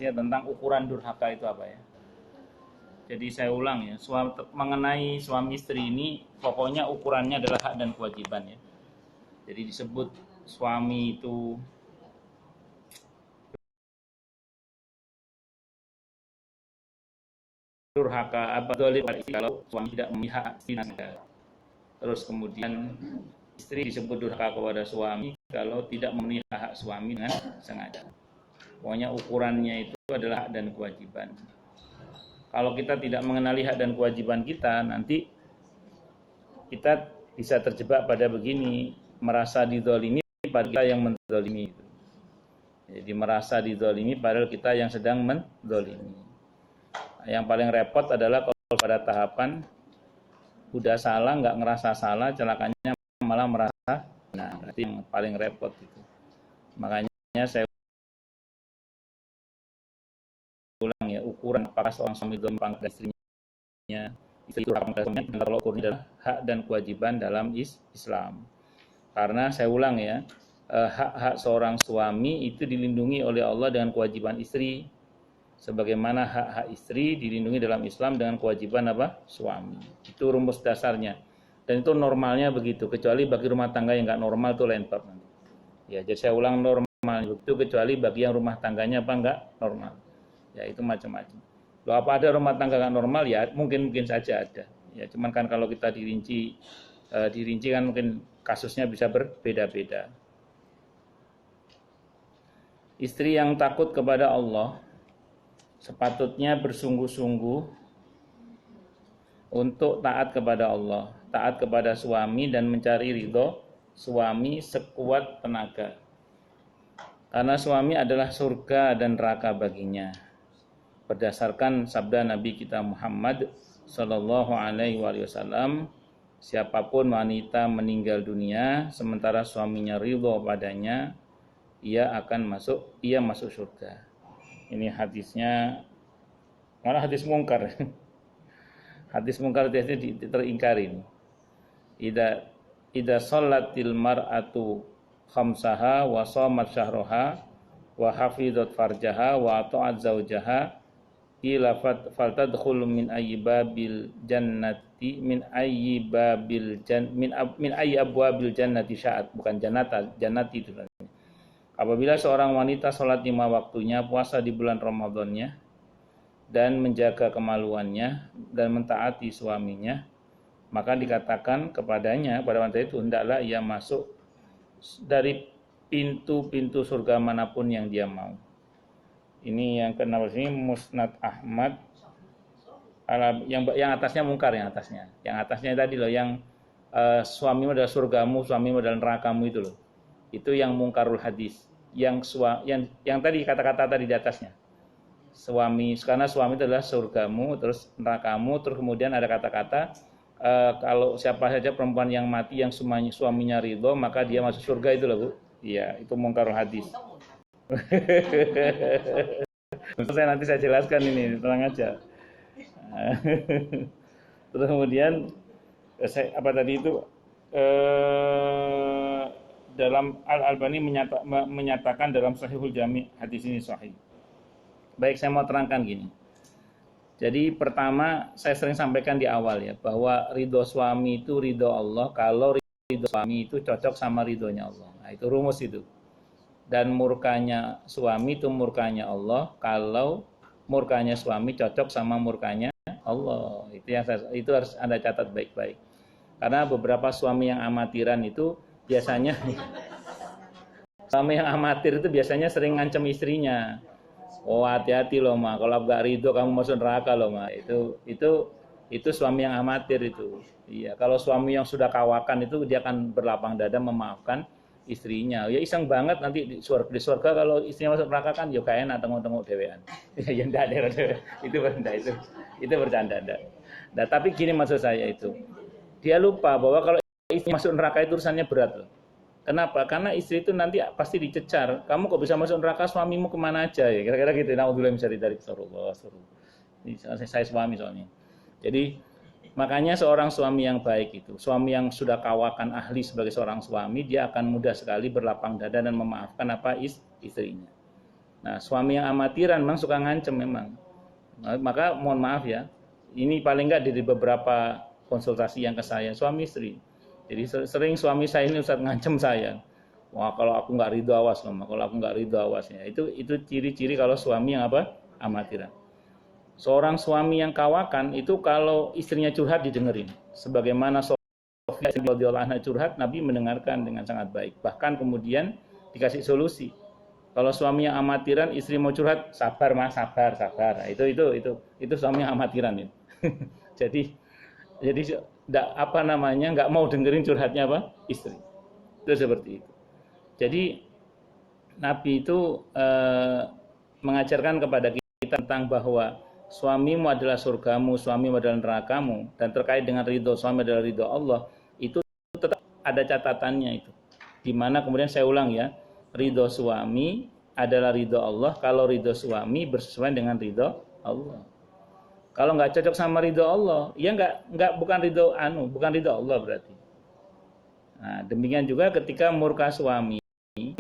ya tentang ukuran durhaka itu apa ya. Jadi saya ulang ya, mengenai suami istri ini pokoknya ukurannya adalah hak dan kewajiban ya. Jadi disebut suami itu durhaka apa dolim kalau suami tidak memihak istri. Terus kemudian istri disebut durhaka kepada suami kalau tidak memenuhi hak suami dengan sengaja. Pokoknya ukurannya itu adalah hak dan kewajiban. Kalau kita tidak mengenali hak dan kewajiban kita, nanti kita bisa terjebak pada begini, merasa dizalimi padahal kita yang menzalimi. Jadi merasa dizalimi padahal kita yang sedang menzalimi. Yang paling repot adalah kalau pada tahapan udah salah, nggak ngerasa salah, celakanya malah merasa, nah berarti yang paling repot itu. Makanya saya ulang ya, ukuran apakah seorang suami gampang pada istrinya, istri itu gampang pada suaminya, antara ukurnya adalah hak dan kewajiban dalam Islam. Karena saya ulang ya, hak-hak seorang suami itu dilindungi oleh Allah dengan kewajiban istri, sebagaimana hak-hak istri dilindungi dalam Islam dengan kewajiban apa? Suami. Itu rumus dasarnya. Dan itu normalnya begitu, kecuali bagi rumah tangga yang nggak normal itu lain bab. Ya, jadi saya ulang normal itu kecuali bagi yang rumah tangganya apa nggak normal. Ya itu macam-macam. Loh, apa ada rumah tangga nggak normal? Ya mungkin saja ada. Ya cuman kan kalau kita dirinci kan mungkin kasusnya bisa berbeda-beda. Istri yang takut kepada Allah sepatutnya bersungguh-sungguh untuk taat kepada Allah, taat kepada suami dan mencari ridho suami sekuat tenaga. Karena suami adalah surga dan neraka baginya. Berdasarkan sabda Nabi kita Muhammad Sallallahu Alaihi Wasallam, siapapun wanita meninggal dunia sementara suaminya ridho padanya, ia masuk surga. Ini hadisnya, malah hadis mungkar. Hadis mungkar itu teringkarin. Ida sholatil mar'atu khamsaha wa shamat syahraha wa hafizat farjaha wa ata'at zaujaha ila faltadkhul min ayyi babil jannati min ayyi abwabil jannati sya'at, bukan jannati itu. Apabila seorang wanita sholat 5 waktunya, puasa di bulan Ramadannya, dan menjaga kemaluannya dan mentaati suaminya, maka dikatakan kepadanya, pada wanita itu, hendaklah ia masuk dari pintu-pintu surga manapun yang dia mau. Ini yang ke-6 ini Musnad Ahmad. Yang atasnya mungkar, yang atasnya tadi loh, yang suamimu adalah surgamu, suamimu adalah nerakamu itu loh. Itu yang mungkarul hadis. Yang tadi kata-kata tadi di atasnya. Karena suami itu adalah surgamu, terus nerakamu, terus kemudian ada kata-kata kalau siapa saja perempuan yang mati yang suaminya ridho, maka dia masuk surga, itu loh Bu. Iya, itu mungkarul hadis. Nanti saya jelaskan ini, tenang aja. Terus kemudian apa tadi itu dalam Al-Albani menyatakan dalam Sahihul Jami' hadis ini sahih. Baik, saya mau terangkan gini. Jadi pertama saya sering sampaikan di awal ya, bahwa ridho suami itu ridho Allah kalau ridho suami itu cocok sama ridhonya Allah. Nah, itu rumus itu. Dan murkanya suami itu murkanya Allah kalau murkanya suami cocok sama murkanya Allah. Itu harus Anda catat baik-baik. Karena beberapa suami yang amatiran itu biasanya suami yang amatir itu biasanya sering ngancam istrinya. Oh, hati-hati loh Ma, kalau gak ridho kamu masuk neraka loh Ma. Itu suami yang amatir itu. Iya, kalau suami yang sudah kawakan itu dia akan berlapang dada memaafkan istrinya. Ya iseng banget nanti di surga kalau istrinya masuk neraka kan ya kayak enak tengok-tengok dewean. Ya enggak deh, itu bercanda. Nah, tapi gini maksud saya itu. Dia lupa bahwa kalau istri masuk neraka itu urusannya berat loh. Kenapa? Karena istri itu nanti pasti dicecar. Kamu kok bisa masuk neraka, suamimu kemana aja ya? Kira-kira gitu. Naudzubillah min dzalik. Ini saya suami soalnya. Jadi makanya seorang suami yang baik itu, suami yang sudah kawakan ahli sebagai seorang suami, dia akan mudah sekali berlapang dada dan memaafkan istrinya. Nah, suami yang amatiran memang suka ngancem memang. Maka mohon maaf ya, ini paling nggak dari beberapa konsultasi yang ke saya, suami istri. Jadi sering suami saya ini Ustaz ngancem saya. Wah, kalau aku nggak ridho awas loh, kalau aku nggak ridho awas ya. Itu ciri-ciri kalau suami yang apa? Amatiran. Seorang suami yang kawakan itu kalau istrinya curhat didengerin. Sebagaimana Sofia radhiyallahu anha curhat, Nabi mendengarkan dengan sangat baik. Bahkan kemudian dikasih solusi. Kalau suami yang amatiran, istri mau curhat, sabar mas, sabar, sabar. Nah, itu suami yang amatiran itu. jadi apa namanya, nggak mau dengerin curhatnya apa istri. Itu seperti itu. Jadi Nabi itu mengajarkan kepada kita tentang bahwa suamimu adalah surgamu, suamimu adalah nerakamu, dan terkait dengan ridho suami adalah ridho Allah, itu tetap ada catatannya itu. Dimana kemudian saya ulang ya, ridho suami adalah ridho Allah kalau ridho suami bersesuaian dengan ridho Allah. Kalau nggak cocok sama ridho Allah, ya bukan ridho Allah berarti. Nah, demikian juga ketika murka suami,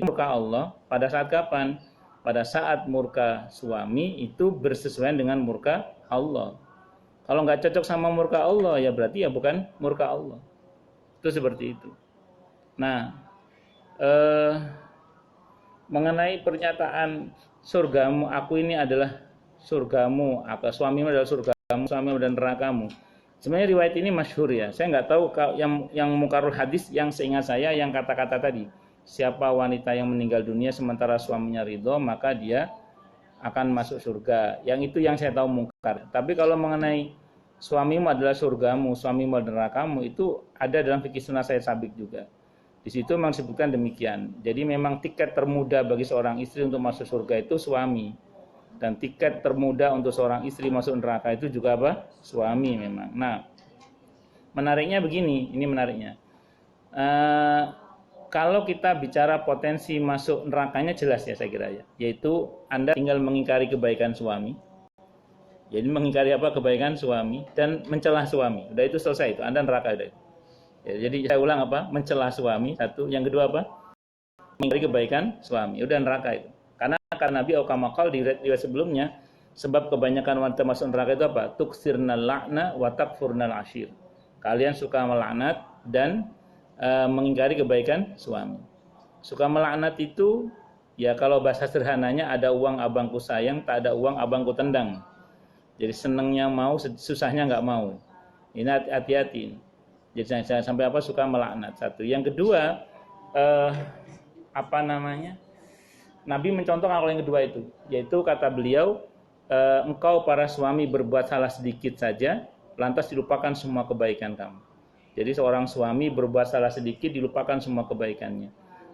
murka Allah pada saat kapan? Pada saat murka suami itu bersesuaian dengan murka Allah. Kalau nggak cocok sama murka Allah, ya berarti ya bukan murka Allah. Itu seperti itu. Nah, mengenai pernyataan surgamu, aku ini adalah surgamu, atau suamimu adalah surgamu, suamimu dan nerakamu. Sebenarnya riwayat ini masyhur ya. Saya nggak tahu yang mukarul hadis yang seingat saya yang kata-kata tadi. Siapa wanita yang meninggal dunia sementara suaminya ridho, maka dia akan masuk surga. Yang itu yang saya tahu mungkar. Tapi kalau mengenai suamimu adalah surgamu, suamimu adalah nerakamu, itu ada dalam fikih sunnah Sayyid Sabiq juga. Di situ memang disebutkan demikian. Jadi memang tiket termudah bagi seorang istri untuk masuk surga itu suami. Dan tiket termudah untuk seorang istri masuk neraka itu juga apa? Suami memang. Nah, menariknya begini, ini menariknya. Kalau kita bicara potensi masuk nerakanya jelas ya saya kira ya. Yaitu Anda tinggal mengingkari kebaikan suami. Jadi mengingkari apa? Kebaikan suami dan mencela suami. Udah itu selesai itu, Anda neraka udah. Ya, jadi saya ulang apa? Mencela suami satu, yang kedua apa? Mengingkari kebaikan suami. Udah neraka itu. Karena Nabi Aukamakal di riwayat sebelumnya, sebab kebanyakan wanita masuk neraka itu apa? Tuksirnal la'na wa takfurnal ashir. Kalian suka melaknat dan mengingkari kebaikan suami. Suka melaknat itu ya kalau bahasa sederhananya ada uang abangku sayang, tak ada uang abangku tendang. Jadi senangnya mau, susahnya nggak mau. Ini hati-hati. Jadi saya sampai apa suka melaknat satu. Yang kedua Nabi mencontohkan kalau yang kedua itu, yaitu kata beliau, engkau para suami berbuat salah sedikit saja, lantas dilupakan semua kebaikan kamu. Jadi seorang suami berbuat salah sedikit dilupakan semua kebaikannya.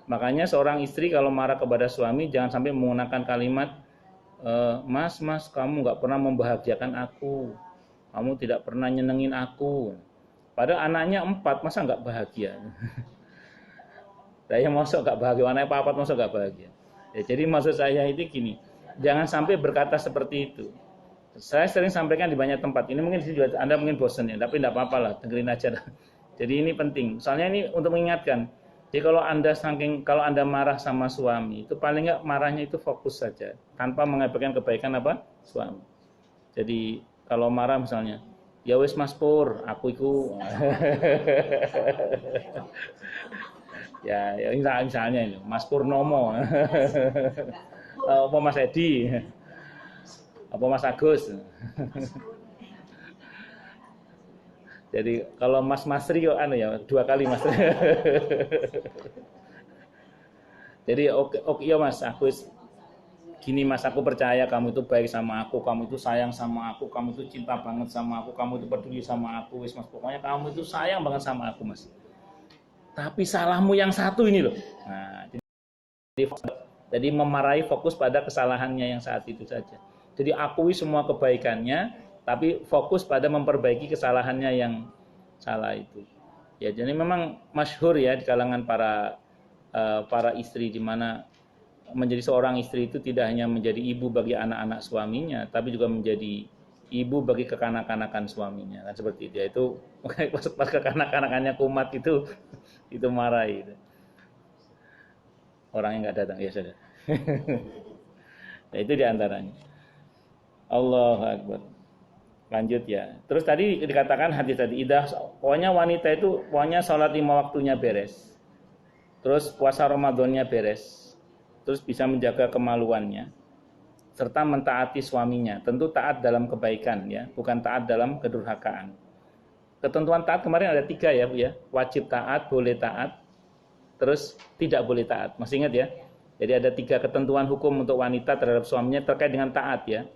Makanya seorang istri kalau marah kepada suami jangan sampai menggunakan kalimat, mas kamu nggak pernah membahagiakan aku, kamu tidak pernah nyenengin aku. Padahal anaknya 4, masa nggak bahagia? Saya masuk nggak bahagia, anaknya 4 masuk nggak bahagia. Ya, jadi maksud saya itu gini, jangan sampai berkata seperti itu. Saya sering sampaikan di banyak tempat. Ini mungkin juga Anda mungkin bosan ya, tapi tidak apa-apa lah, dengerin aja. Jadi ini penting. Soalnya ini untuk mengingatkan. Jadi kalau Anda marah sama suami, itu paling nggak marahnya itu fokus saja, tanpa mengabaikan kebaikan apa suami. Jadi kalau marah misalnya, ya wis Mas Pur, aku iku. Ya misalnya ini Mas Purnomo apa Mas Edi apa Mas Agus. Jadi kalau Mas Masri kok ya 2 kali Mas. Jadi oke ya Mas, aku gini Mas, aku percaya kamu itu baik sama aku, kamu itu sayang sama aku, kamu itu cinta banget sama aku, kamu itu peduli sama aku, wis Mas, pokoknya kamu itu sayang banget sama aku Mas. Tapi salahmu yang satu ini loh. Nah, jadi memarahi fokus pada kesalahannya yang saat itu saja. Jadi akui semua kebaikannya, tapi fokus pada memperbaiki kesalahannya yang salah itu. Ya, jadi memang masyhur ya di kalangan para istri, di mana menjadi seorang istri itu tidak hanya menjadi ibu bagi anak-anak suaminya, tapi juga menjadi ibu bagi kekanak-kanakan suaminya, kan seperti itu. Itu pas kekanak-kanakannya kumat itu marah itu. Orang yang nggak datang ya sudah. Nah, itu diantaranya. Allahu Akbar. Lanjut ya. Terus tadi dikatakan hadis tadi, pokoknya wanita itu pokoknya sholat 5 waktunya beres. Terus puasa Ramadannya beres. Terus bisa menjaga kemaluannya. Serta mentaati suaminya. Tentu taat dalam kebaikan ya, bukan taat dalam kedurhakaan. Ketentuan taat kemarin ada 3 ya Bu ya. Wajib taat, boleh taat, terus tidak boleh taat. Masih ingat ya? Jadi ada 3 ketentuan hukum untuk wanita terhadap suaminya terkait dengan taat ya.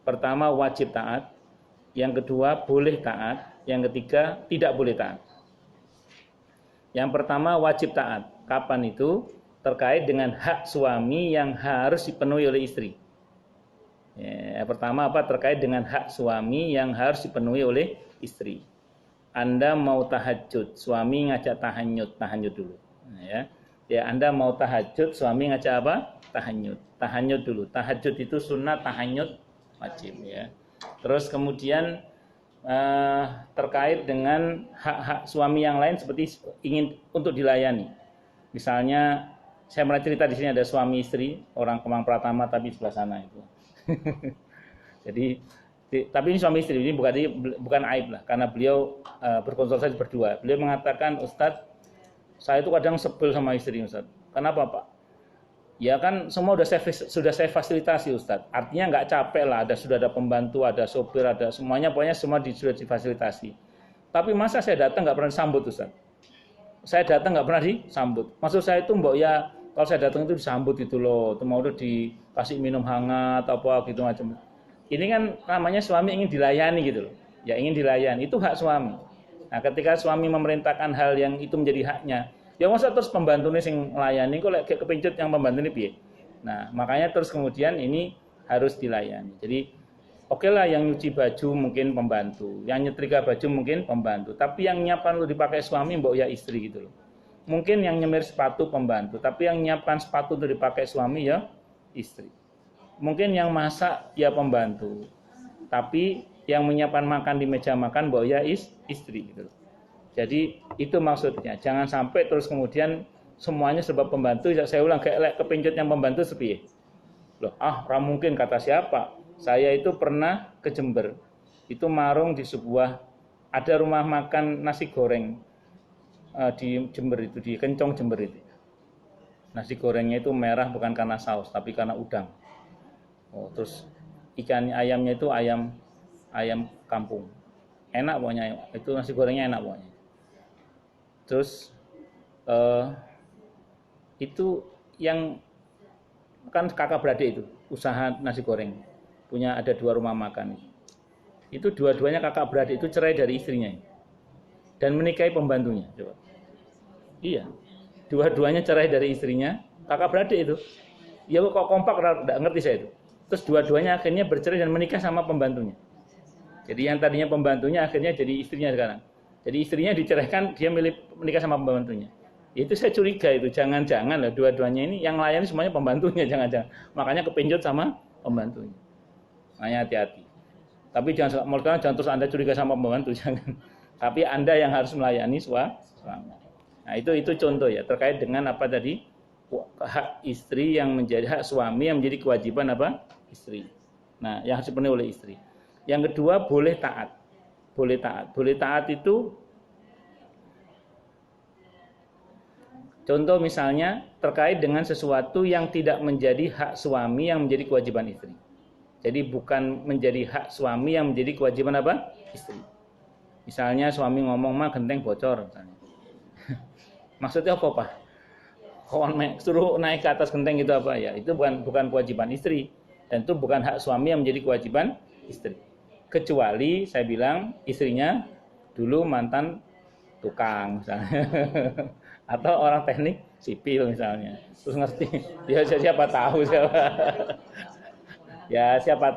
Pertama wajib taat, yang kedua boleh taat, yang ketiga tidak boleh taat. Yang pertama wajib taat. Kapan itu? Terkait dengan hak suami yang harus dipenuhi oleh istri. Ya, pertama apa? Terkait dengan hak suami yang harus dipenuhi oleh istri. Anda mau tahajud, suami ngajak tahajud dulu. Nah, ya, Anda mau tahajud, suami ngajak apa? Tahajud dulu. Tahajud itu sunnah, tahajud wajib ya. Terus kemudian terkait dengan hak-hak suami yang lain seperti ingin untuk dilayani. Misalnya saya pernah cerita di sini ada suami istri orang Kemang Pratama tapi sebelah sana itu. Jadi tapi ini suami istri, ini bukan aib lah karena beliau berkonsultasi berdua. Beliau mengatakan, Ustadz, saya itu kadang sebel sama istri Ustadz. Kenapa Pak? Ya kan semua sudah saya fasilitasi Ustadz. Artinya nggak capek lah, sudah ada pembantu, ada sopir, ada semuanya, pokoknya semua sudah difasilitasi. Tapi masa saya datang nggak pernah disambut Ustadz? Saya datang nggak pernah disambut. Maksud saya itu mbok ya kalau saya datang itu disambut itu loh, itu mau udah dikasih minum hangat apa gitu macam. Ini kan namanya suami ingin dilayani gitu loh. Ya ingin dilayani, itu hak suami. Nah, ketika suami memerintahkan hal yang itu menjadi haknya, ya masa terus pembantunya sing melayani kok kayak kepincut yang pembantu ini piye. Nah, makanya terus kemudian ini harus dilayani. Jadi oke lah yang nyuci baju mungkin pembantu, yang nyetrika baju mungkin pembantu, tapi yang nyiapkan untuk dipakai suami mbok ya istri gitu loh. Mungkin yang nyemir sepatu pembantu, tapi yang nyiapkan sepatu untuk dipakai suami ya istri. Mungkin yang masak ya pembantu, tapi yang menyiapkan makan di meja makan mbok ya istri gitu loh. Jadi itu maksudnya, jangan sampai terus kemudian semuanya sebab pembantu. Saya ulang, kayak kepincut yang pembantu sepiye. Loh, ra mungkin kata siapa? Saya itu pernah ke Jember. Itu marung di sebuah ada rumah makan nasi goreng di Jember itu, di Kencong Jember itu. Nasi gorengnya itu merah bukan karena saus tapi karena udang. Oh, terus ikan ayamnya itu ayam kampung. Enak pokoknya, itu nasi gorengnya enak pokoknya. Terus itu yang kan kakak beradik itu usaha nasi goreng, punya ada 2 rumah makan. Itu dua-duanya kakak beradik itu cerai dari istrinya dan menikahi pembantunya. Coba. Iya, dua-duanya cerai dari istrinya, kakak beradik itu. Ya kok kompak, enggak ngerti saya itu. Terus dua-duanya akhirnya bercerai dan menikah sama pembantunya. Jadi yang tadinya pembantunya akhirnya jadi istrinya sekarang. Jadi istrinya diceraikan, dia menikah sama pembantunya. Itu saya curiga itu, jangan-jangan lah dua-duanya ini yang layani semuanya pembantunya, jangan-jangan. Makanya kepincut sama pembantunya. Makanya hati-hati. Tapi jangan terus Anda curiga sama pembantu, jangan. Tapi Anda yang harus melayani suami. Nah, itu contoh ya terkait dengan apa tadi? Hak istri yang menjadi hak suami yang menjadi kewajiban apa? Istri. Nah, yang harus dipenuhi oleh istri. Yang kedua, boleh taat. Boleh taat. Boleh taat itu contoh misalnya terkait dengan sesuatu yang tidak menjadi hak suami yang menjadi kewajiban istri. Jadi bukan menjadi hak suami yang menjadi kewajiban apa? Istri. Misalnya suami ngomong, "Ma, genteng bocor." Misalnya. Maksudnya apa, Pak? Suruh naik ke atas genteng itu apa ya? Itu bukan kewajiban istri dan itu bukan hak suami yang menjadi kewajiban istri. Kecuali saya bilang istrinya dulu mantan tukang misalnya. Atau orang teknik sipil misalnya. Terus ngerti. Ya siapa tahu siapa. Ya siapa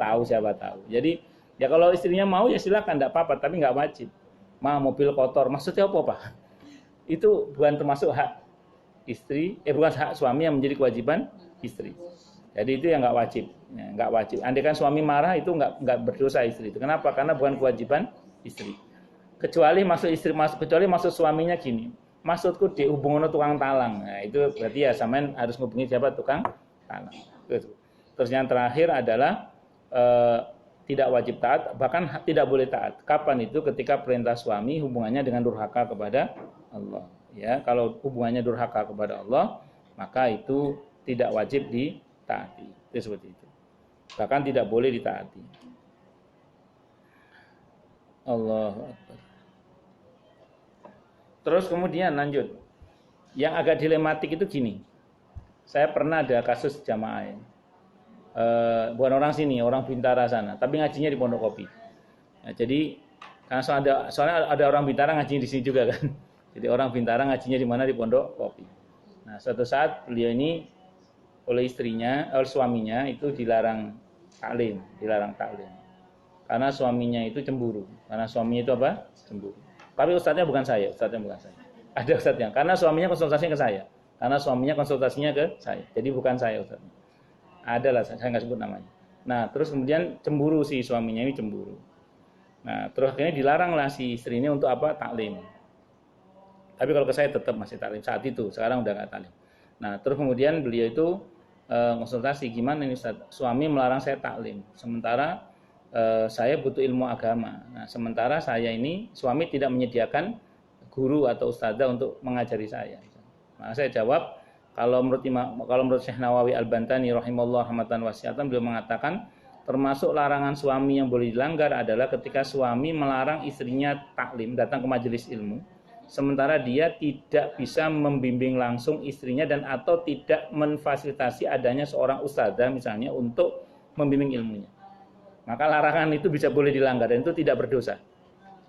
tahu. Jadi ya kalau istrinya mau ya silakan, enggak apa-apa, tapi enggak wajib. Ma, mobil kotor. Maksudnya apa, Pak? Itu bukan termasuk hak istri, bukan hak suami yang menjadi kewajiban istri. Jadi itu yang nggak wajib, nggak wajib. Andai kan suami marah itu nggak berdosa istri itu. Kenapa? Karena bukan kewajiban istri. Kecuali maksud suaminya gini. Maksudku dihubungin tukang talang. Nah, itu berarti ya sampean harus ngubungi siapa tukang talang. Terus yang terakhir adalah tidak wajib taat, bahkan tidak boleh taat. Kapan itu? Ketika perintah suami hubungannya dengan durhaka kepada Allah. Ya, kalau hubungannya durhaka kepada Allah, maka itu tidak wajib ditaati. Itu seperti itu. Bahkan tidak boleh ditaati. Allahu Akbar. Terus kemudian lanjut. Yang agak dilematik itu gini. Saya pernah ada kasus jamaah. Bukan orang sini, orang Bintara sana, tapi ngajinya di Pondok Kopi. Nah, jadi karena soalnya ada orang Bintara ngajinya di sini juga kan. Jadi orang Bintara ngajinya di mana? Di Pondok Kopi. Nah, suatu saat beliau ini oleh suaminya itu dilarang taklim. Karena suaminya itu cemburu. Karena suaminya itu apa? Cemburu. Tapi ustadznya bukan saya. Ada ustadznya. Karena suaminya konsultasinya ke saya. Jadi bukan saya ustadznya. Adalah, saya nggak sebut namanya. Nah, terus kemudian cemburu si suaminya ini cemburu. Nah, terus akhirnya dilaranglah si istri ini untuk apa? Taklim. Tapi kalau ke saya tetap masih taklim saat itu. Sekarang udah nggak taklim. Nah, terus kemudian beliau itu konsultasi, gimana ini Ustaz? Suami melarang saya taklim. Sementara saya butuh ilmu agama. Nah, sementara saya ini suami tidak menyediakan guru atau ustadzah untuk mengajari saya. Nah, saya jawab, kalau menurut Syekh Nawawi Al-Bantani rahimahullah rahmatan wasi'atan, beliau mengatakan termasuk larangan suami yang boleh dilanggar adalah ketika suami melarang istrinya taklim, datang ke majelis ilmu, sementara dia tidak bisa membimbing langsung istrinya dan atau tidak memfasilitasi adanya seorang ustadzah misalnya untuk membimbing ilmunya. Maka larangan itu bisa boleh dilanggar dan itu tidak berdosa.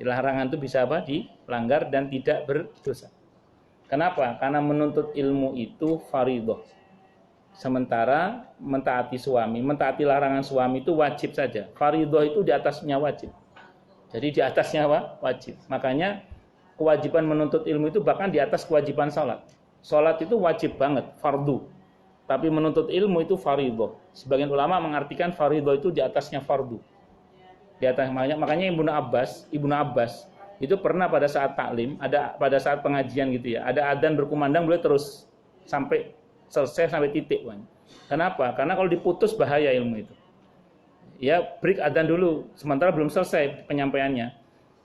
Larangan itu bisa apa? Dilanggar dan tidak berdosa. Kenapa? Karena menuntut ilmu itu fardhu. Sementara mentaati larangan suami itu wajib saja. Fardhu itu di atasnya wajib. Jadi di atasnya apa? Wajib. Makanya kewajiban menuntut ilmu itu bahkan di atas kewajiban sholat. Sholat itu wajib banget, fardhu. Tapi menuntut ilmu itu fardhu. Sebagian ulama mengartikan fardhu itu di atasnya fardhu. Di atas, makanya Ibnu Abbas itu pernah pada saat taklim, pada saat pengajian gitu ya, ada adzan berkumandang, beliau terus sampai selesai sampai titik. Kenapa? Karena kalau diputus bahaya ilmu itu. Ya, break adzan dulu, sementara belum selesai penyampaiannya.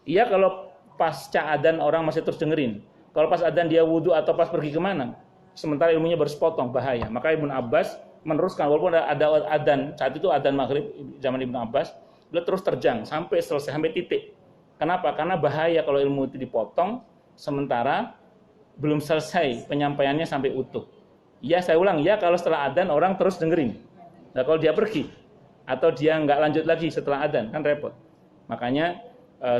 Iya, kalau pasca adzan orang masih terus dengerin. Kalau pas adzan dia wudhu atau pas pergi kemana, sementara ilmunya baru sepotong, bahaya. Maka Ibnu Abbas meneruskan, walaupun ada adzan, saat itu adzan maghrib zaman Ibnu Abbas, beliau terus terjang sampai selesai, sampai titik. Kenapa? Karena bahaya kalau ilmu itu dipotong, sementara belum selesai penyampaiannya sampai utuh. Ya, saya ulang, ya kalau setelah adzan orang terus dengerin. Nah, kalau dia pergi, atau dia nggak lanjut lagi setelah adzan, kan repot. Makanya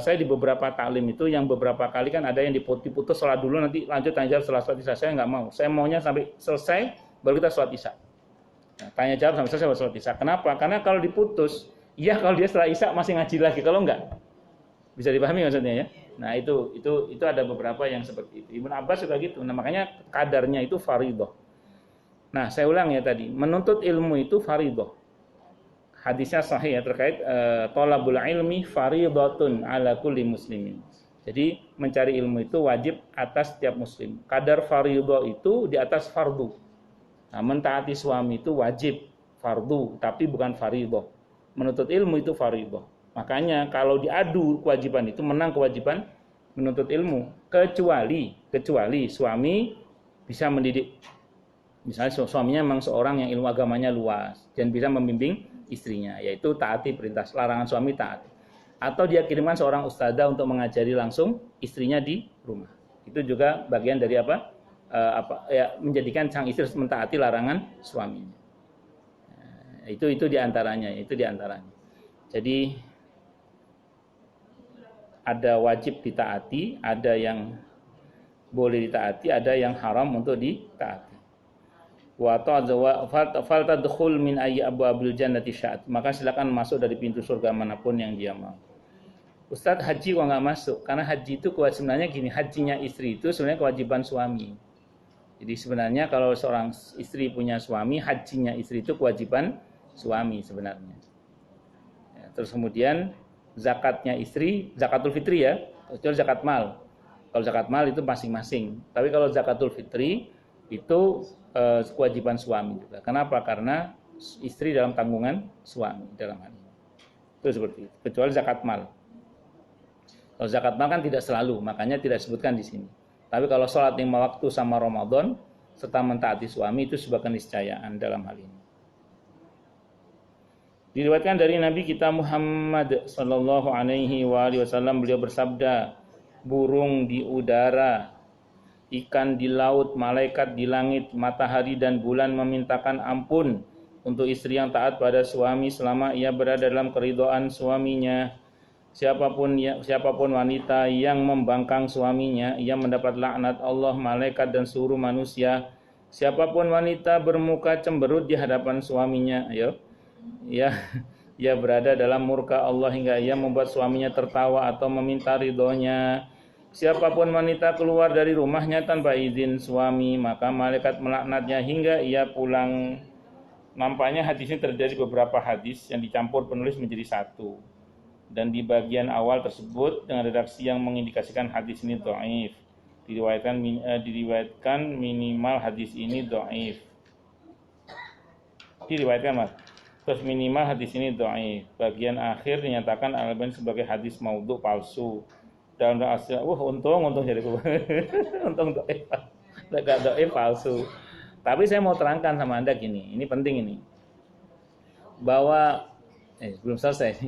saya di beberapa taklim itu, yang beberapa kali kan ada yang diputus sholat dulu, nanti lanjut tanya jawab setelah sholat isya. Saya nggak mau. Saya maunya sampai selesai, baru kita sholat isya. Nah, tanya jawab sampai selesai baru sholat isya. Kenapa? Karena kalau diputus, ya kalau dia setelah isya masih ngaji lagi. Kalau enggak, bisa dipahami maksudnya ya. Nah, itu ada beberapa yang seperti itu. Ibnu Abbas juga gitu. Nah, makanya kadarnya itu fardhu. Nah, saya ulang ya tadi, menuntut ilmu itu fardhu. Hadisnya sahih ya terkait thalabul ilmi fardhatun ala kulli muslimin. Jadi mencari ilmu itu wajib atas setiap muslim. Kadar fardhu itu di atas fardu. Nah, mentaati suami itu wajib fardu, tapi bukan fardhu. Menuntut ilmu itu fardhu. Makanya kalau diadu kewajiban itu menang kewajiban menuntut ilmu, kecuali suami bisa mendidik. Misalnya suaminya memang seorang yang ilmu agamanya luas dan bisa membimbing istrinya, yaitu taati perintah, larangan suami taati. Atau dia kirimkan seorang ustadzah untuk mengajari langsung istrinya di rumah. Itu juga bagian dari menjadikan sang istri mentaati larangan suaminya. Itu diantaranya. Jadi ada wajib ditaati, ada yang boleh ditaati, ada yang haram untuk ditaati. Wa faltadkhul min ayyi abwabil jannati sya'at. Maka silakan masuk dari pintu surga manapun yang dia mau. Ustadz, haji kok nggak masuk? Karena haji itu sebenarnya gini, hajinya istri itu sebenarnya kewajiban suami. Jadi sebenarnya kalau seorang istri punya suami, hajinya istri itu kewajiban suami sebenarnya. Ya, terus kemudian zakatnya istri, zakatul fitri ya, itu zakat mal. Kalau zakat mal itu masing-masing. Tapi kalau zakatul fitri itu kewajiban suami juga. Kenapa? Karena istri dalam tanggungan suami dalam hal ini. Itu seperti itu. Kecuali zakat mal. Kalau zakat mal kan tidak selalu, makanya tidak disebutkan di sini. Tapi kalau sholat 5 waktu sama Ramadan serta mentaati suami itu sebuah keniscayaan dalam hal ini. Diriwayatkan dari Nabi kita Muhammad sallallahu alaihi wasallam, beliau bersabda, burung di udara, ikan di laut, malaikat di langit, matahari dan bulan memintakan ampun untuk istri yang taat pada suami selama ia berada dalam keridhaan suaminya. Siapapun wanita yang membangkang suaminya, ia mendapat laknat Allah, malaikat dan seluruh manusia. Siapapun wanita bermuka cemberut di hadapan suaminya, ia berada dalam murka Allah hingga ia membuat suaminya tertawa atau meminta ridhonya. Siapapun wanita keluar dari rumahnya tanpa izin suami, maka malaikat melaknatnya hingga ia pulang. Nampaknya hadis ini terjadi beberapa hadis yang dicampur penulis menjadi satu. Dan di bagian awal tersebut dengan redaksi yang mengindikasikan hadis ini dhaif. Diriwayatkan minimal hadis ini dhaif. Diriwayatkan Mas. Terus minimal hadis ini dhaif. Bagian akhir dinyatakan Al-Albani sebagai hadis maudhu palsu. Dalam asal, untung jadi untung dhaif. Enggak dhaif palsu. Tapi saya mau terangkan sama Anda gini, ini penting ini. Bahwa belum selesai.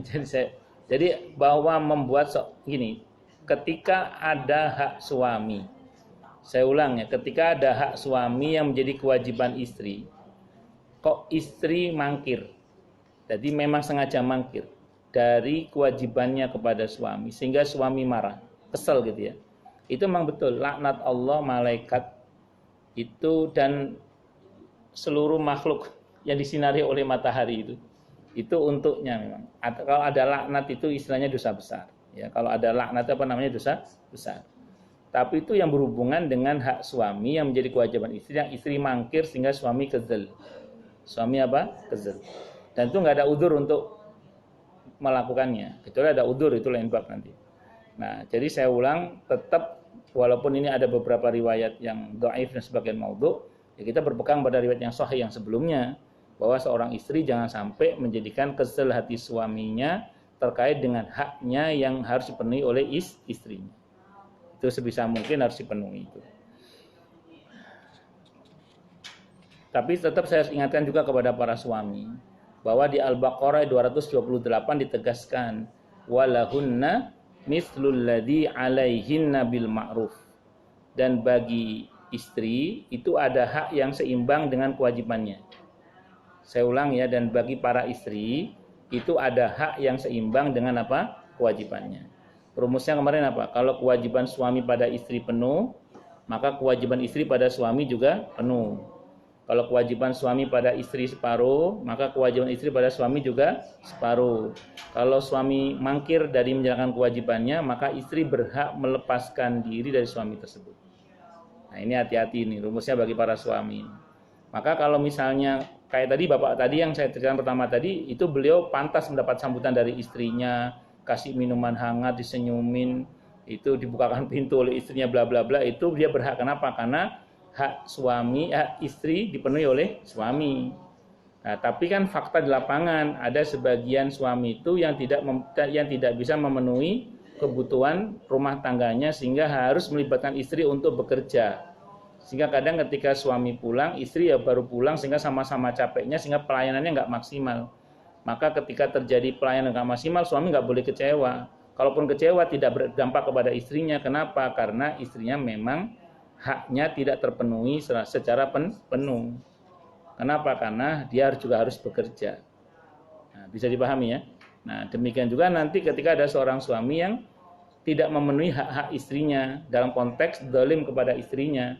Jadi bahwa membuat gini, ketika ada hak suami. Saya ulang ya, ketika ada hak suami yang menjadi kewajiban istri, kok istri mangkir. Jadi memang sengaja mangkir dari kewajibannya kepada suami sehingga suami marah, kesel gitu ya. Itu memang betul laknat Allah, malaikat itu dan seluruh makhluk yang disinari oleh matahari itu untuknya memang. Kalau ada laknat itu istilahnya dosa besar. Ya, kalau ada laknat apa namanya dosa besar. Tapi itu yang berhubungan dengan hak suami yang menjadi kewajiban istri, yang istri mangkir sehingga suami kezel. Suami apa? Kezel. Dan itu nggak ada udzur untuk melakukannya. Kecuali ada udzur, itu lain bab nanti. Nah, jadi saya ulang, tetap walaupun ini ada beberapa riwayat yang dhaif dan sebagian maudhu, ya kita berpegang pada riwayat yang sahih yang sebelumnya, bahwa seorang istri jangan sampai menjadikan kesel hati suaminya terkait dengan haknya yang harus dipenuhi oleh istrinya. Itu sebisa mungkin harus dipenuhi itu. Tapi tetap saya ingatkan juga kepada para suami bahwa di Al-Baqarah 228 ditegaskan walahunna mislul ladzi 'alaihinna bil ma'ruf. Dan bagi istri itu ada hak yang seimbang dengan kewajibannya. Saya ulang ya, dan bagi para istri itu ada hak yang seimbang dengan apa? Kewajibannya. Rumusnya kemarin apa? Kalau kewajiban suami pada istri penuh, maka kewajiban istri pada suami juga penuh. Kalau kewajiban suami pada istri separuh, maka kewajiban istri pada suami juga separuh. Kalau suami mangkir dari menjalankan kewajibannya, maka istri berhak melepaskan diri dari suami tersebut. Nah, ini hati-hati nih rumusnya bagi para suami. Maka kalau misalnya kayak tadi Bapak tadi yang saya ceritakan pertama tadi, itu beliau pantas mendapat sambutan dari istrinya, kasih minuman hangat, disenyumin, itu dibukakan pintu oleh istrinya bla bla bla, itu dia berhak. Kenapa? Karena hak suami, hak istri dipenuhi oleh suami. Nah, tapi kan fakta di lapangan ada sebagian suami itu yang tidak bisa memenuhi kebutuhan rumah tangganya sehingga harus melibatkan istri untuk bekerja. Sehingga kadang ketika suami pulang, istri ya baru pulang sehingga sama-sama capeknya sehingga pelayanannya nggak maksimal. Maka ketika terjadi pelayanan nggak maksimal, suami nggak boleh kecewa. Kalaupun kecewa tidak berdampak kepada istrinya. Kenapa? Karena istrinya memang haknya tidak terpenuhi secara penuh. Kenapa? Karena dia juga harus bekerja. Nah, bisa dipahami ya. Nah, demikian juga nanti ketika ada seorang suami yang tidak memenuhi hak-hak istrinya dalam konteks zalim kepada istrinya,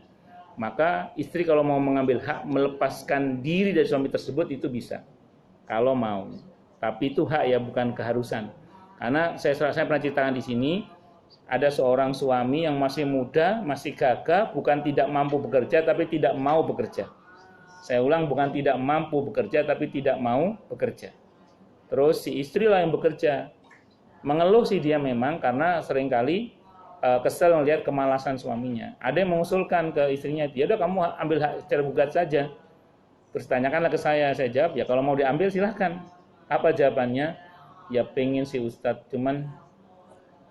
maka istri kalau mau mengambil hak melepaskan diri dari suami tersebut itu bisa, kalau mau. Tapi itu hak ya, bukan keharusan. Karena saya pernah ceritakan di sini, ada seorang suami yang masih muda, masih gagah, bukan tidak mampu bekerja, tapi tidak mau bekerja. Saya ulang, bukan tidak mampu bekerja, tapi tidak mau bekerja. Terus si istri lah yang bekerja. Mengeluh sih dia memang, karena seringkali kesel melihat kemalasan suaminya. Ada yang mengusulkan ke istrinya, ya udah kamu ambil hak secara gugat saja. Terus tanyakanlah ke saya jawab, ya kalau mau diambil silahkan. Apa jawabannya? Ya pengen si Ustadz, cuman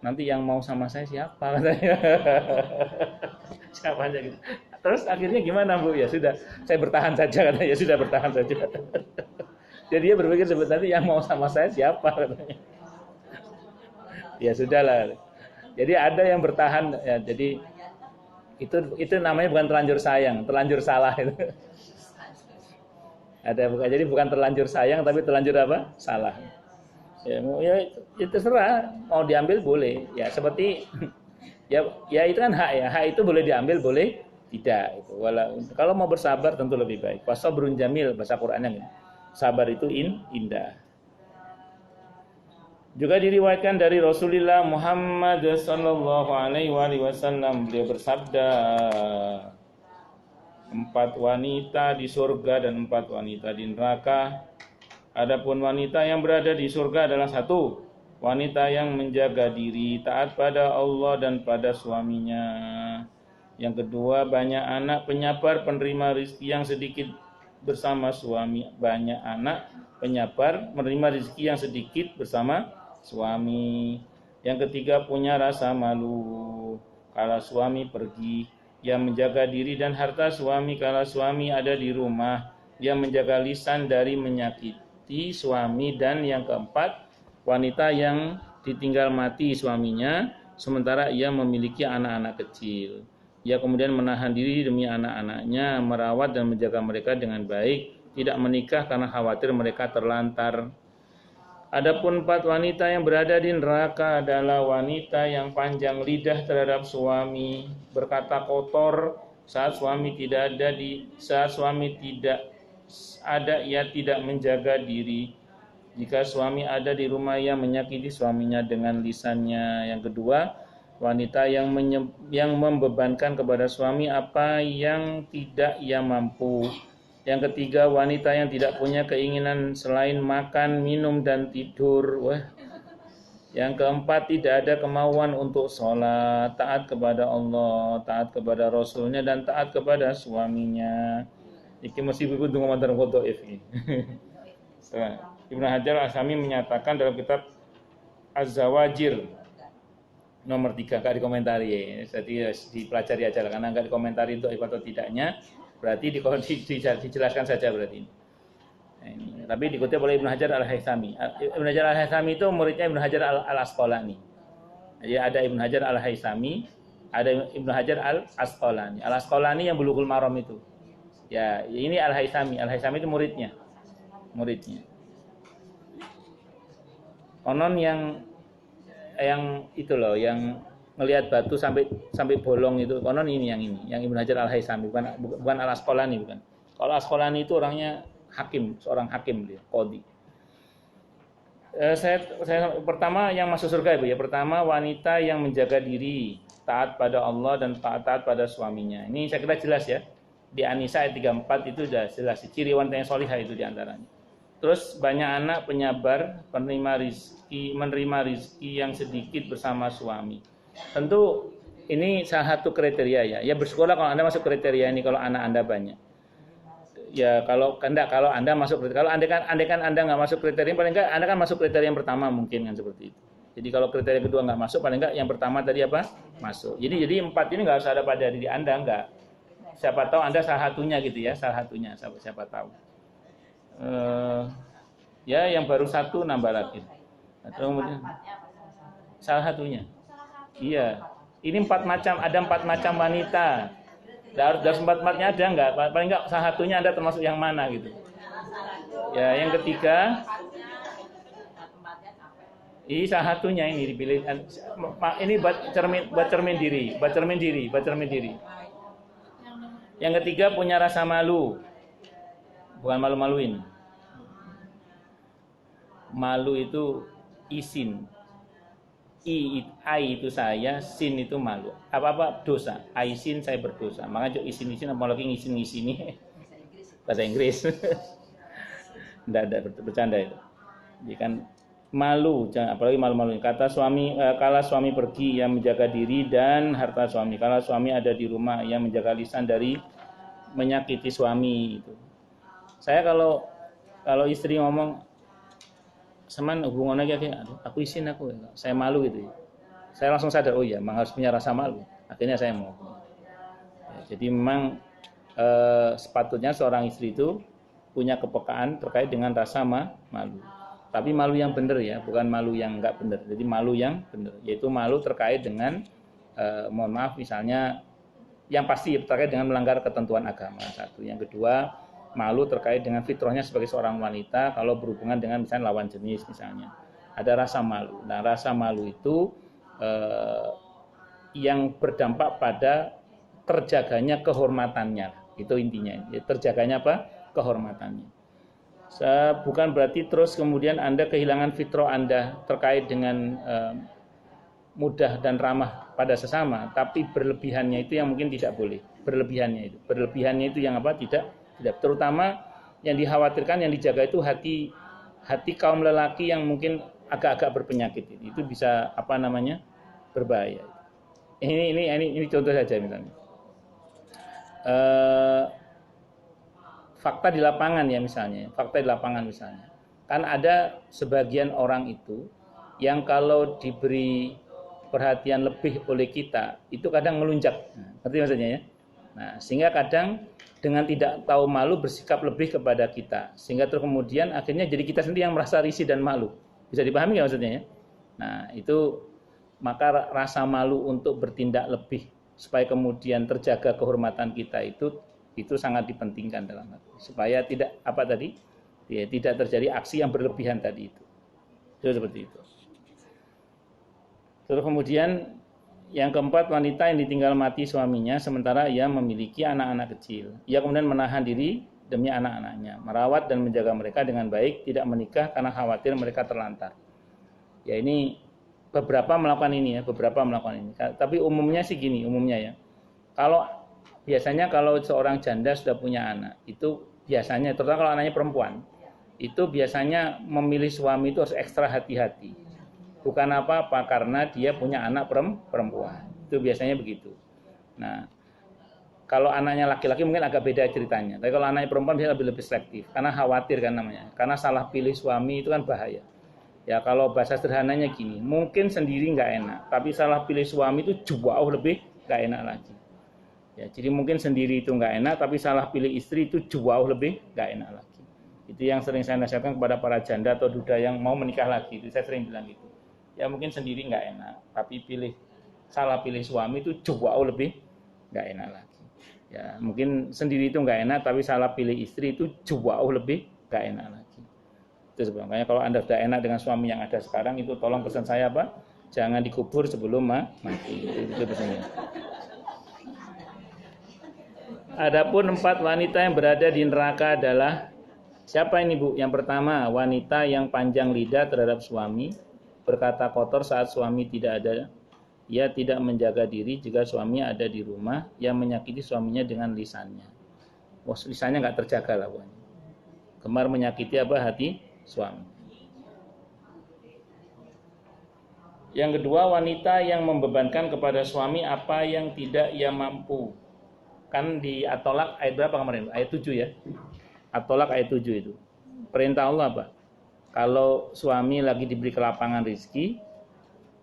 nanti yang mau sama saya siapa katanya. Siapa aja gitu. Terus akhirnya gimana Bu? Ya sudah, saya bertahan saja katanya. Ya sudah bertahan saja. Jadi dia berpikir sebenarnya yang mau sama saya siapa katanya. Ya sudahlah. Jadi ada yang bertahan ya, jadi itu namanya bukan terlanjur sayang, terlanjur salah itu. Ada bukan, jadi bukan terlanjur sayang tapi terlanjur apa? Salah. Ya itu terserah, mau diambil boleh. Ya seperti ya itu kan hak ya. Hak itu boleh diambil, boleh tidak itu. Kalau mau bersabar tentu lebih baik. Wasabrun jamil bahasa Qur'annya gitu. Sabar itu indah. Juga diriwayatkan dari Rasulullah Muhammad sallallahu alaihi wasallam, beliau bersabda, 4 wanita di surga dan 4 wanita di neraka. Adapun wanita yang berada di surga adalah 1 wanita yang menjaga diri, taat pada Allah dan pada suaminya. Yang kedua, banyak anak penyabar penerima rezeki yang sedikit bersama suami. Banyak anak penyabar menerima rezeki yang sedikit bersama suami. Yang ketiga, punya rasa malu kala suami pergi, yang menjaga diri dan harta suami kala suami ada di rumah, yang menjaga lisan dari menyakiti suami. Dan yang keempat, wanita yang ditinggal mati suaminya sementara ia memiliki anak-anak kecil. Ia kemudian menahan diri demi anak-anaknya, merawat dan menjaga mereka dengan baik, tidak menikah karena khawatir mereka terlantar. Adapun 4 wanita yang berada di neraka adalah wanita yang panjang lidah terhadap suami, berkata kotor saat suami tidak ada ia tidak menjaga diri. Jika suami ada di rumah ia menyakiti suaminya dengan lisannya. Yang kedua, wanita yang membebankan kepada suami apa yang tidak ia mampu. Yang ketiga, wanita yang tidak punya keinginan selain makan, minum, dan tidur. Yang keempat, tidak ada kemauan untuk sholat, taat kepada Allah, taat kepada Rasulnya, dan taat kepada suaminya. Iki mesti buku dengan mantan foto ini. Ibnu Hajar Al-Asqalani menyatakan dalam kitab Az-Zawajir nomor 3, nggak dikomentari ya. Jadi dipelajari aja lah, karena nggak dikomentari untuk atau tidaknya. Berarti dijelaskan saja berarti. Nah, ini. Tapi dikutip oleh Ibnu Hajar Al-Haythami. Ibnu Hajar Al-Haythami itu muridnya Ibnu Hajar Al-Asqalani. Jadi ada Ibnu Hajar Al-Haythami, ada Ibnu Hajar Al-Asqalani. Al-Asqalani yang Bulughul Maram itu. Ya, ini Al-Haythami. Al-Haythami itu muridnya. Konon yang itu loh, yang ngelihat batu sampai bolong itu, konon yang Ibnu Hajar Al-Haythami, bukan Al-Asqalani, bukan. Kalau Al-Asqalani itu orangnya hakim, seorang hakim dia, qadhi. Saya pertama yang masuk surga Ibu ya. Pertama, wanita yang menjaga diri, taat pada Allah dan taat pada suaminya. Ini saya kira jelas ya. Di An-Nisa ayat 34 itu sudah jelas ciri wanita yang salihah itu diantaranya. Terus banyak anak penyabar, menerima rizki yang sedikit bersama suami. Tentu ini salah satu kriteria ya. Ya bersyukurlah kalau Anda masuk kriteria ini kalau anak Anda banyak. Ya kalau Anda masuk kriteria, kalau andai kan Anda nggak masuk kriteria, paling nggak Anda kan masuk kriteria yang pertama mungkin kan seperti itu. Jadi kalau kriteria kedua nggak masuk, paling nggak yang pertama tadi apa? Masuk. Jadi 4 ini nggak usah ada pada diri Anda, nggak. Siapa tahu Anda salah satunya gitu ya, siapa tahu. Ya yang baru 1 nambah lagi. Atau kemudian salah satunya. Iya. Ini 4 macam, ada 4 macam wanita. Dari 4-4-nya ada enggak? Paling enggak salah satunya Anda termasuk yang mana gitu. Ya, yang ketiga ini salah satunya ini dipilih. Ini buat cermin diri. Yang ketiga punya rasa malu. Bukan malu-maluin. Malu itu isin. I itu saya, sin itu malu. Apa-apa dosa. Aisin saya berdosa. Maka isin-isin apalagi ngisin-ngisini. Bahasa Inggris. Tidak bercanda itu. Jadi kan malu, apalagi malu-maluin. Kata suami, kala suami pergi yang menjaga diri dan harta suami. Kala suami ada di rumah yang menjaga lisan dari menyakiti suami itu. Saya kalau istri ngomong seman hubungan lagi, aduh, aku izin aku, saya malu gitu ya. Saya langsung sadar, oh iya, memang harus punya rasa malu. Akhirnya saya mau. Ya, jadi memang sepatutnya seorang istri itu punya kepekaan terkait dengan rasa malu. Tapi malu yang benar ya, bukan malu yang enggak benar. Jadi malu yang benar, yaitu malu terkait dengan mohon maaf misalnya yang pasti terkait dengan melanggar ketentuan agama. Satu, yang kedua malu terkait dengan fitrahnya sebagai seorang wanita kalau berhubungan dengan misalnya lawan jenis misalnya. Ada rasa malu. Nah, rasa malu itu yang berdampak pada terjaganya kehormatannya. Itu intinya. Terjaganya apa? Kehormatannya. Bukan berarti terus kemudian Anda kehilangan fitrah Anda terkait dengan mudah dan ramah pada sesama, tapi berlebihannya itu yang mungkin tidak boleh. Berlebihannya itu yang apa? Tidak. Terutama yang dikhawatirkan, yang dijaga itu hati kaum lelaki yang mungkin agak-agak berpenyakit. Itu bisa berbahaya. Ini contoh saja misalnya. Fakta di lapangan misalnya. Kan ada sebagian orang itu yang kalau diberi perhatian lebih oleh kita itu kadang melunjak. Ngerti maksudnya ya? Nah, sehingga kadang dengan tidak tahu malu bersikap lebih kepada kita. Sehingga terus kemudian akhirnya jadi kita sendiri yang merasa risih dan malu. Bisa dipahami nggak maksudnya ya? Nah, itu maka rasa malu untuk bertindak lebih supaya kemudian terjaga kehormatan kita itu sangat dipentingkan dalam hati. Supaya tidak tidak terjadi aksi yang berlebihan tadi itu. Itu seperti itu. Terus kemudian yang keempat, wanita yang ditinggal mati suaminya sementara ia memiliki anak-anak kecil. Ia kemudian menahan diri demi anak-anaknya, merawat dan menjaga mereka dengan baik, tidak menikah karena khawatir mereka terlantar. Ya, ini beberapa melakukan ini. Tapi umumnya sih gini, ya. Biasanya kalau seorang janda sudah punya anak, itu biasanya, terutama kalau anaknya perempuan, itu biasanya memilih suami itu harus ekstra hati-hati. Bukan apa-apa, karena dia punya anak perempuan. Itu biasanya begitu. Nah, kalau anaknya laki-laki mungkin agak beda ceritanya. Tapi kalau anaknya perempuan dia lebih selektif. Karena khawatir kan namanya. Karena salah pilih suami itu kan bahaya. Ya, kalau bahasa sederhananya gini, mungkin sendiri nggak enak, tapi salah pilih suami itu jauh lebih nggak enak lagi. Ya, jadi mungkin sendiri itu nggak enak, tapi salah pilih istri itu jauh lebih nggak enak lagi. Itu yang sering saya nasihatkan kepada para janda atau duda yang mau menikah lagi. Itu saya sering bilang gitu. Ya mungkin sendiri nggak enak, tapi salah pilih suami itu jauh lebih nggak enak lagi. Ya, mungkin sendiri itu nggak enak, tapi salah pilih istri itu jauh lebih nggak enak lagi. Itu sebabnya kalau Anda sudah enak dengan suami yang ada sekarang, itu tolong pesan saya apa? Jangan dikubur sebelum mati. Itu pesannya. Adapun 4 wanita yang berada di neraka adalah siapa ini, Bu? Yang pertama, wanita yang panjang lidah terhadap suami, berkata kotor saat suami tidak ada. Ia tidak menjaga diri jika suami ada di rumah, ia menyakiti suaminya dengan lisannya. Lisannya nggak terjaga lah, Bu. Gemar menyakiti hati suami. Yang kedua, wanita yang membebankan kepada suami apa yang tidak ia mampu. Kan di At-Tolak ayat berapa kemarin? Ayat 7 ya. At-Tolak ayat 7 itu. Perintah Allah apa? Kalau suami lagi diberi kelapangan rezeki,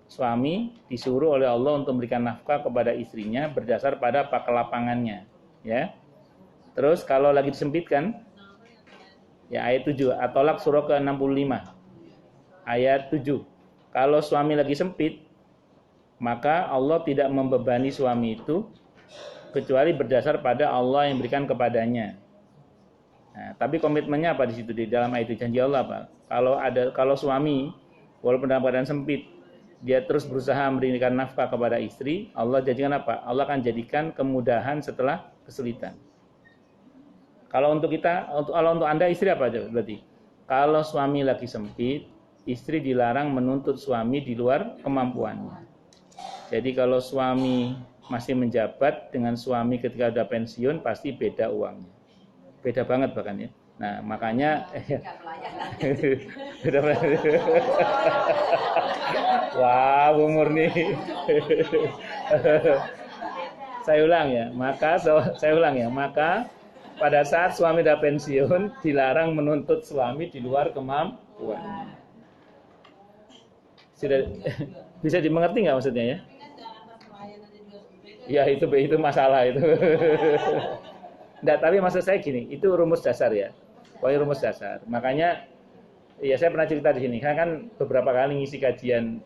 suami disuruh oleh Allah untuk memberikan nafkah kepada istrinya berdasar pada kelapangannya, ya. Terus kalau lagi disempitkan, ya ayat 7, At-Tolak surah ke-65. Ayat 7. Kalau suami lagi sempit, maka Allah tidak membebani suami itu kecuali berdasar pada Allah yang berikan kepadanya. Nah, tapi komitmennya apa di situ di dalam ayat itu, janji Allah apa? Kalau suami walaupun dalam keadaan sempit, dia terus berusaha memberikan nafkah kepada istri, Allah jadikan apa? Allah akan jadikan kemudahan setelah kesulitan. Kalau untuk Anda istri apa aja berarti? Kalau suami lagi sempit, istri dilarang menuntut suami di luar kemampuannya. Jadi kalau suami masih menjabat dengan suami ketika sudah pensiun pasti beda uangnya. Beda banget bahkan ya. Nah, makanya beda banget. Wah, umur nih. Saya ulang ya. Maka pada saat suami sudah pensiun dilarang menuntut suami di luar kemampuan. Sudah bisa dimengerti nggak maksudnya ya? Ya itu masalah itu. Nggak, tapi maksud saya gini, itu rumus dasar ya. Pokoknya rumus dasar. Makanya ya saya pernah cerita di sini. Saya kan beberapa kali ngisi kajian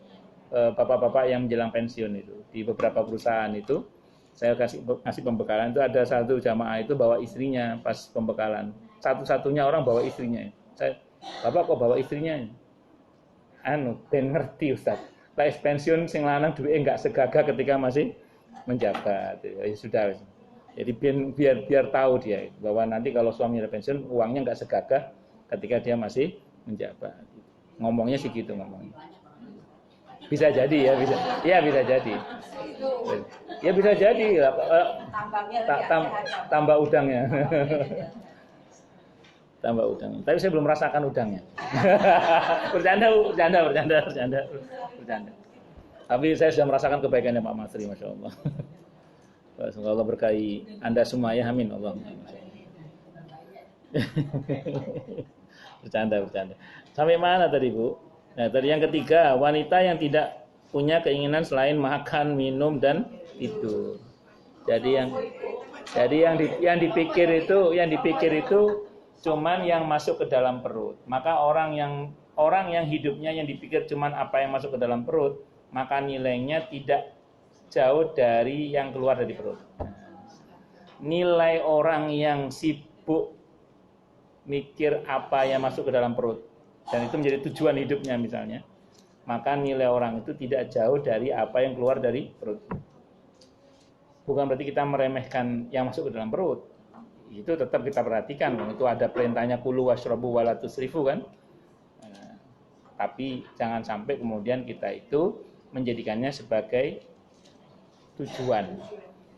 bapak-bapak yang menjelang pensiun itu di beberapa perusahaan itu. Saya kasih pembekalan itu ada satu jamaah itu bawa istrinya pas pembekalan. Satu-satunya orang bawa istrinya. Bapak kok bawa istrinya? Ben ngerti Ustaz. Lah pensiun sing lanang duwe enggak segagah ketika masih menjabat. Ya sudah. Jadi biar tahu dia bahwa nanti kalau suaminya pensiun uangnya enggak segagah ketika dia masih menjabat. Ngomongnya sih gitu ngomongnya. Bisa jadi ya, bisa. Iya bisa jadi. Ya bisa jadi. Tambah udangnya. Tambah udang. Tapi saya belum merasakan udangnya. bercanda. Tapi saya sudah merasakan kebaikannya Pak Masri, Masya Allah. Semoga Allah berkahi Anda semua ya, amin Allah. Bercanda. Sampai mana tadi Bu? Nah tadi yang ketiga, wanita yang tidak punya keinginan selain makan, minum dan tidur. Jadi yang dipikir itu cuman yang masuk ke dalam perut. Maka orang yang hidupnya yang dipikir cuman apa yang masuk ke dalam perut, maka nilainya tidak jauh dari yang keluar dari perut. Nilai orang yang sibuk mikir apa yang masuk ke dalam perut dan itu menjadi tujuan hidupnya misalnya, maka nilai orang itu tidak jauh dari apa yang keluar dari perut. Bukan berarti kita meremehkan yang masuk ke dalam perut. Itu tetap kita perhatikan, itu ada perintahnya kulu washrabu wala tusrifu kan. Tapi jangan sampai kemudian kita itu menjadikannya sebagai tujuan.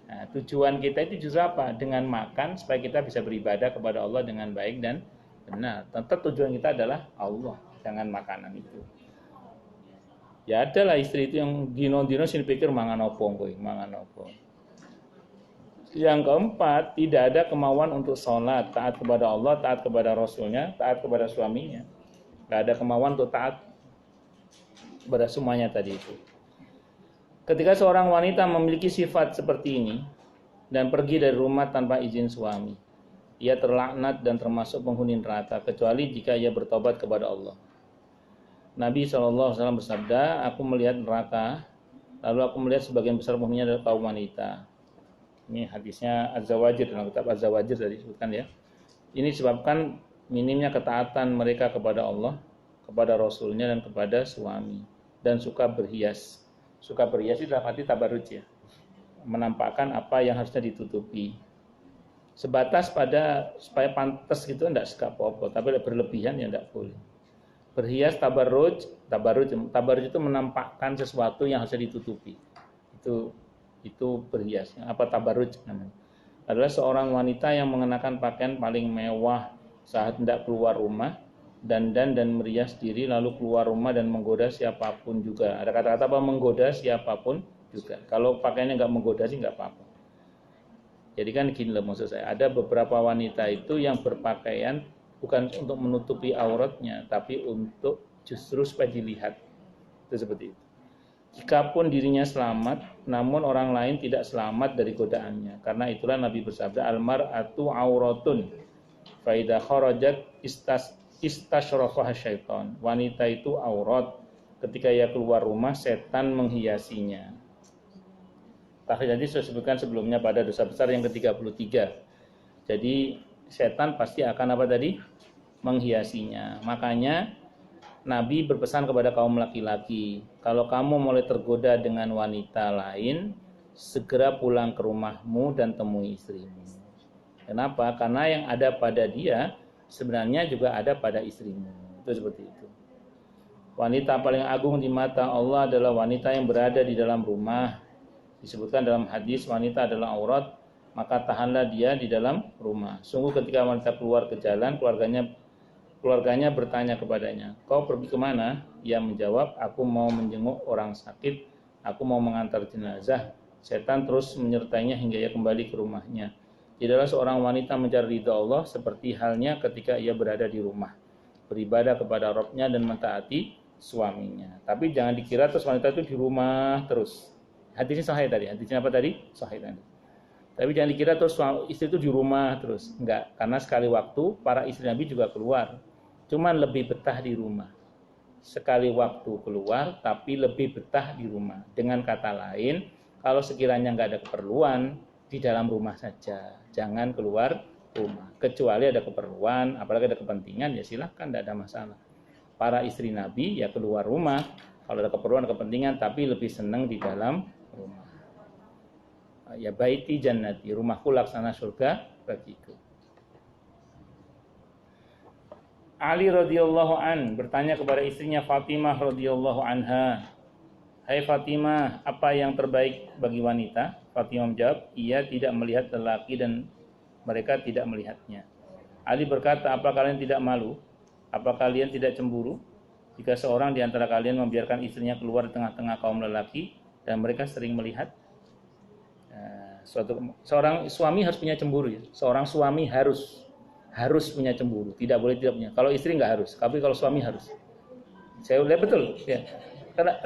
Nah, tujuan kita itu justru apa? Dengan makan supaya kita bisa beribadah kepada Allah dengan baik dan benar. Tetap tujuan kita adalah Allah, jangan makanan itu. Ya adalah istri itu yang dino-dino sini pikir mangan opo. Yang keempat, tidak ada kemauan untuk sholat, taat kepada Allah, taat kepada Rasulnya, taat kepada suaminya. Tidak ada kemauan untuk taat kepada semuanya tadi itu. Ketika seorang wanita memiliki sifat seperti ini dan pergi dari rumah tanpa izin suami, ia terlaknat dan termasuk penghuni neraka, kecuali jika ia bertobat kepada Allah. Nabi SAW bersabda, aku melihat neraka, lalu aku melihat sebagian besar penghuninya adalah kaum wanita. Ini hadisnya Az-Zawajir, dalam kitab Az-Zawajir tadi disebutkan ya. Ini disebabkan minimnya ketaatan mereka kepada Allah, kepada Rasulnya dan kepada suami, dan suka berhias. Suka berhias itu dalam arti tabarruj ya, menampakkan apa yang harusnya ditutupi. Sebatas pada supaya pantas gitu enggak suka apa-apa, tapi berlebihan ya enggak boleh. Berhias tabarruj itu menampakkan sesuatu yang harusnya ditutupi. Itu berhias. Apa tabarruj namanya? Adalah seorang wanita yang mengenakan pakaian paling mewah saat hendak keluar rumah, dandan dan merias diri lalu keluar rumah dan menggoda siapapun juga. Ada kata-kata apa? Menggoda siapapun juga. Kalau pakaiannya enggak menggoda sih enggak apa-apa. Jadi kan gini loh maksud saya. Ada beberapa wanita itu yang berpakaian bukan untuk menutupi auratnya, tapi untuk justru supaya dilihat. Itu seperti itu. Jikapun dirinya selamat, namun orang lain tidak selamat dari godaannya. Karena itulah Nabi bersabda, al-mar'atu auratun, fa idza kharajat istashrafaha syaitan. Wanita itu aurat, ketika ia keluar rumah setan menghiasinya. Tadi sudah disebutkan sebelumnya pada dosa besar yang ke-33. Jadi setan pasti akan apa tadi? Menghiasinya. Makanya Nabi berpesan kepada kaum laki-laki, kalau kamu mulai tergoda dengan wanita lain, segera pulang ke rumahmu dan temui istrimu. Kenapa? Karena yang ada pada dia sebenarnya juga ada pada istrimu. Itu seperti itu. Wanita paling agung di mata Allah adalah wanita yang berada di dalam rumah. Disebutkan dalam hadis, wanita adalah aurat, maka tahanlah dia di dalam rumah. Sungguh ketika wanita keluar ke jalan, keluarganya bertanya kepadanya, kau pergi kemana? Ia menjawab, aku mau menjenguk orang sakit, aku mau mengantar jenazah. Setan terus menyertainya hingga ia kembali ke rumahnya. Tidaklah seorang wanita mencari ridha Allah seperti halnya ketika ia berada di rumah, beribadah kepada Rabb-nya dan mentaati suaminya. Tapi jangan dikira terus wanita itu di rumah terus. Hadisnya sahih tadi. Hadisnya apa tadi? Sahih tadi. Tapi jangan dikira terus istri itu di rumah terus. Enggak, karena sekali waktu para istri Nabi juga keluar. Cuman lebih betah di rumah. Sekali waktu keluar tapi lebih betah di rumah. Dengan kata lain, kalau sekiranya enggak ada keperluan, di dalam rumah saja. Jangan keluar rumah. Kecuali ada keperluan, apalagi ada kepentingan, ya silahkan, enggak ada masalah. Para istri Nabi ya keluar rumah kalau ada keperluan, kepentingan, tapi lebih senang di dalam rumah. Ya baiti jannati, rumahku laksana surga bagiku. Ali radhiyallahu an bertanya kepada istrinya Fatimah radhiyallahu anha, "Hai Fatimah, apa yang terbaik bagi wanita?" Fatimah menjawab, "Ia tidak melihat lelaki dan mereka tidak melihatnya." Ali berkata, "Apa kalian tidak malu? Apa kalian tidak cemburu jika seorang di antara kalian membiarkan istrinya keluar di tengah-tengah kaum lelaki dan mereka sering melihat?" Seorang suami harus punya cemburu ya. Seorang suami harus punya cemburu, tidak boleh tidak punya. Kalau istri nggak harus, tapi kalau suami harus. Saya lihat betul ya. Karena